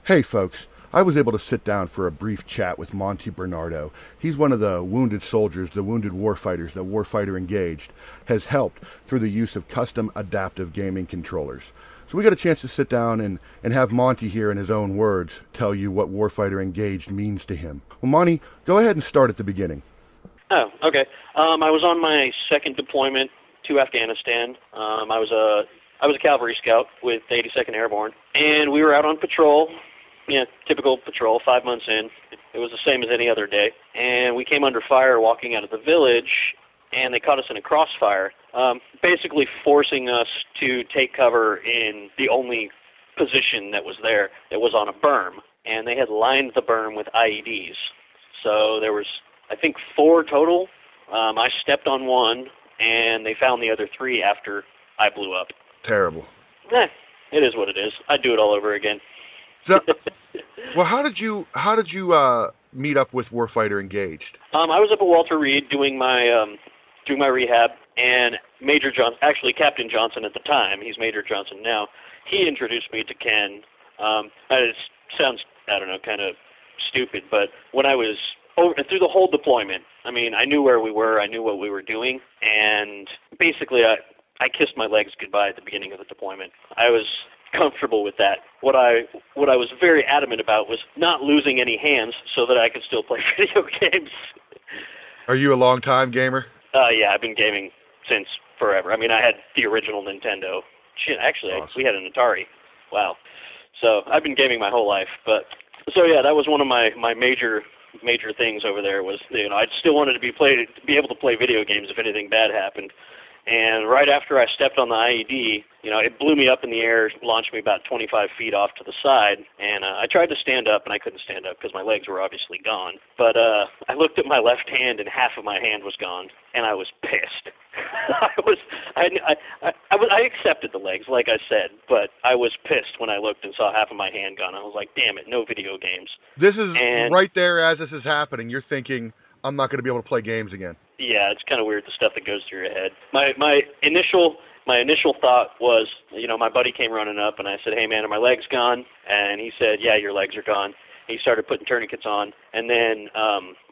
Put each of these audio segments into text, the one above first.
Hey folks, I was able to sit down for a brief chat with Monte Bernardo. He's one of the wounded soldiers, the wounded warfighters that Warfighter Engaged has helped through the use of custom adaptive gaming controllers. So we got a chance to sit down and have Monte here in his own words tell you what Warfighter Engaged means to him. Well, Monte, go ahead and start at the beginning. Oh, okay. I was on my second deployment to Afghanistan. I was a cavalry scout with the 82nd Airborne, and we were out on patrol. Yeah, typical patrol, 5 months in. It was the same as any other day. And we came under fire walking out of the village, and they caught us in a crossfire, basically forcing us to take cover in the only position that was there. It was on a berm, and they had lined the berm with IEDs. So there was, I think, 4 total. I stepped on one, and they found the other 3 after I blew up. Terrible. It is what it is. I'd do it all over again. So, well, how did you meet up with Warfighter Engaged? I was up at Walter Reed doing my rehab, and Major Johnson, actually Captain Johnson at the time, he's Major Johnson now, he introduced me to Ken. It sounds, I don't know, kind of stupid, but when I was through the whole deployment, I mean, I knew where we were, I knew what we were doing, and basically I kissed my legs goodbye at the beginning of the deployment. I was comfortable with that. What I was very adamant about was not losing any hands so that I could still play video games. Are you a long-time gamer? Yeah, I've been gaming since forever. I mean, I had the original Nintendo. Shit, actually, awesome. We had an Atari. Wow. So I've been gaming my whole life. But so yeah, that was one of my major things over there. Was I still wanted to be able to play video games if anything bad happened. And right after I stepped on the IED, it blew me up in the air, launched me about 25 feet off to the side, and I tried to stand up, and I couldn't stand up because my legs were obviously gone. But I looked at my left hand, and half of my hand was gone, and I was pissed. I accepted the legs, like I said, but I was pissed when I looked and saw half of my hand gone. I was like, damn it, no video games. This is right there as this is happening. You're thinking, I'm not going to be able to play games again. Yeah, it's kind of weird, the stuff that goes through your head. My initial thought was, my buddy came running up, and I said, hey, man, are my legs gone? And he said, yeah, your legs are gone. He started putting tourniquets on, and then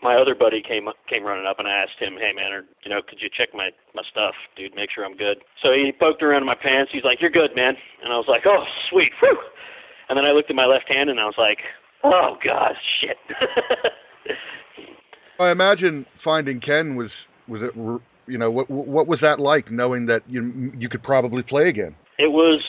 my other buddy came running up, and I asked him, hey, man, could you check my stuff, dude, make sure I'm good? So he poked around in my pants. He's like, you're good, man. And I was like, oh, sweet, whew. And then I looked at my left hand, and I was like, oh, God, shit. I imagine finding Ken was it, what was that like, knowing that you could probably play again? It was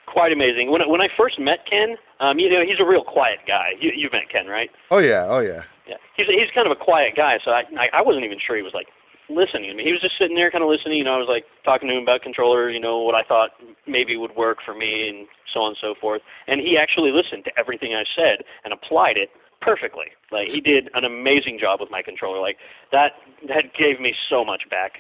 quite amazing. When I first met Ken, he's a real quiet guy. You've met Ken, right? Oh yeah. Yeah. He's kind of a quiet guy, so I wasn't even sure he was like listening to me. He was just sitting there kind of listening. I was like talking to him about controllers, what I thought maybe would work for me and so on and so forth. And he actually listened to everything I said and applied it perfectly. Like, he did an amazing job with my controller. Like, that gave me so much back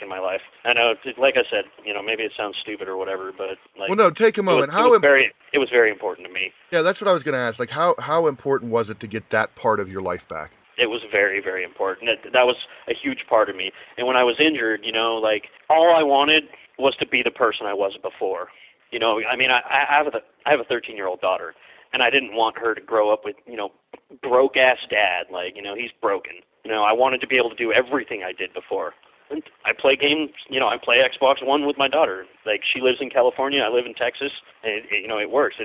in my life. I know, like I said, maybe it sounds stupid or whatever, but like, well, no, take a moment. It was very important to me. Yeah, that's what I was going to ask. Like, how important was it to get that part of your life back? It was very, very important. That was a huge part of me. And when I was injured, like, all I wanted was to be the person I was before. I mean, I have a 13-year-old daughter, and I didn't want her to grow up with, broke-ass dad. Like, he's broken. I wanted to be able to do everything I did before. And I play games, I play Xbox One with my daughter. Like, she lives in California, I live in Texas, and it works.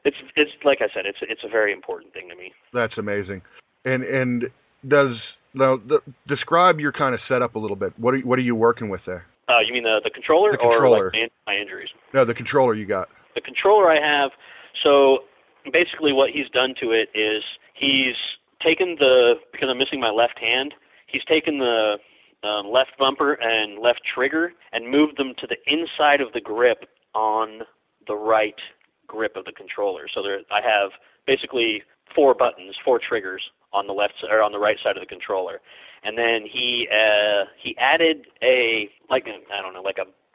It's like I said, it's a very important thing to me. That's amazing. And describe your kind of setup a little bit. What are you working with there? You mean the controller? The controller. Or like my injuries? No, the controller you got. The controller I have, so basically what he's done to it is he's taken because I'm missing my left hand, he's taken the left bumper and left trigger and moved them to the inside of the grip on the right grip of the controller. So I have basically 4 buttons, 4 triggers on the left or on the right side of the controller. And then he added a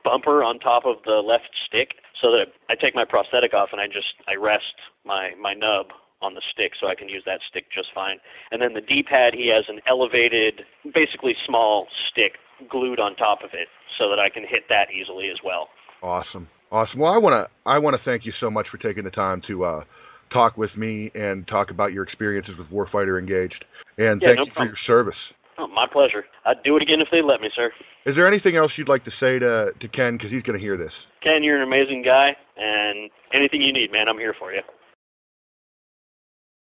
bumper on top of the left stick so that I take my prosthetic off and I rest my nub on the stick so I can use that stick just fine. And then the D-pad, he has an elevated, basically small stick glued on top of it so that I can hit that easily as well. Awesome. Well, I want to thank you so much for taking the time to talk with me and talk about your experiences with Warfighter Engaged. And Yeah, thank no you for problem. your service. Oh, my pleasure. I'd do it again if they let me, sir. Is there anything else you'd like to say to Ken, because he's going to hear this? Ken, you're an amazing guy, and anything you need, man, I'm here for you.